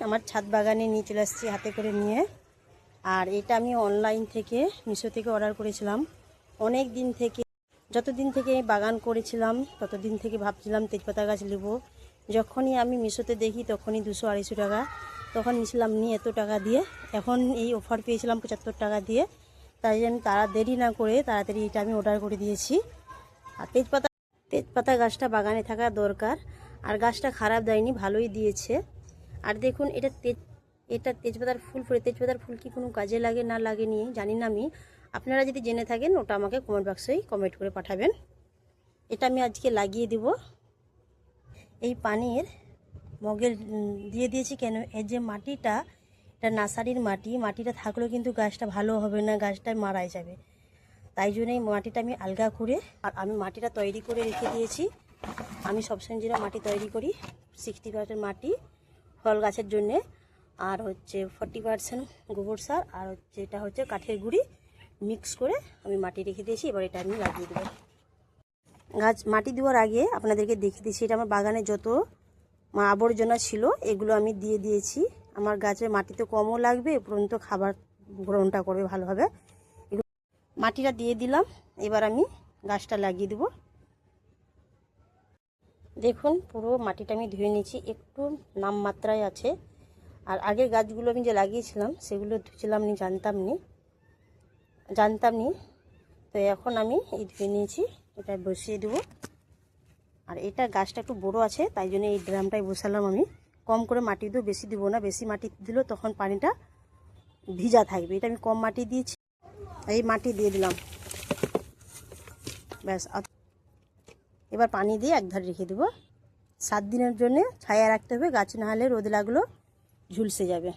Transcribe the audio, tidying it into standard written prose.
আমার ছাদ বাগানে নিয়ে চলে আসছি হাতে করে নিয়ে। আর এটা আমি অনলাইন থেকে মিশো থেকে অর্ডার করেছিলাম। অনেক দিন থেকে, যতদিন থেকে বাগান করেছিলাম ততদিন থেকে ভাবছিলাম তেজপাতা গাছ নেব। যখনই আমি মিশোতে দেখি তখনই 200-250 টাকা, তখন নিয়েছিলাম নিয়ে এত টাকা দিয়ে। এখন এই অফার পেয়েছিলাম 75 টাকা দিয়ে, তাই জন্য তারা দেরি না করে তাড়াতাড়ি এটা আমি অর্ডার করে দিয়েছি। আর তেজপাতা গাছটা বাগানে থাকা দরকার। আর গাছটা খারাপ দেয়নি, ভালোই দিয়েছে। আর দেখুন এটা তেজপাতার ফুল পড়ে, তেজপাতার ফুল কি কোনো কাজে লাগে না লাগে নিয়ে জানি না আমি। আপনারা যদি জেনে থাকেন ওটা আমাকে কমেন্ট বক্সেই কমেন্ট করে পাঠাবেন। এটা আমি আজকে লাগিয়ে দেব। এই পানির মগে দিয়ে দিয়েছি কেন, এই যে মাটিটা, এটা নার্সারির মাটিটা থাকলেও কিন্তু গাছটা ভালো হবে না, গাছটা মারা যাবে। তাই জন্য এই মাটিটা আমি আলগা করে, আর আমি মাটিটা তৈরি করে রেখে দিয়েছি। আমি সবসময় যেটা মাটি তৈরি করি 60% মাটি ফল গাছের জন্যে, আর হচ্ছে 40% গোবর সার, আর হচ্ছে এটা হচ্ছে কাঠের গুঁড়ি মিক্স করে আমি মাটি রেখে দিয়েছি। এবার এটা আমি লাগিয়ে দেবো। গাছ মাটি দেওয়ার আগে আপনাদেরকে দেখিয়ে দিয়েছি, এটা আমার বাগানে যত আবর্জনা ছিল এগুলো আমি দিয়ে দিয়েছি। আমার গাছের মাটিতে কমও লাগবে, উপরন্ত খাবার গ্রহণটা করবে ভালোভাবে। মাটিটা দিয়ে দিলাম, এবার আমি গাছটা লাগিয়ে দেবো। দেখুন পুরো মাটিটা আমি ধুয়ে নিয়েছি, একটু নামমাত্রায় আছে। আর আগের গাছগুলো আমি যে লাগিয়েছিলাম সেগুলো ধুয়েছিলাম নি, জানতাম নি। তো এখন আমি এই ধুয়ে নিয়েছি, এটা বসিয়ে দেবো। আর এটা গাছটা একটু বড় আছে তাই জন্য এই ড্রামটাই বসালাম আমি। কম করে মাটি দেবো, বেশি দেবো না, বেশি মাটি দিলেও তখন পানিটা ভিজা থাকবে। এটা আমি কম মাটি দিয়েছি, এই মাটি দিয়ে দিলাম ব্যাস। এবার পানি দিয়ে একধারে রেখে দেবো। 7 দিনের জন্য ছায়া রাখতে হবে, গাছ না হলে রোদ লাগলো ঝুলসে যাবে।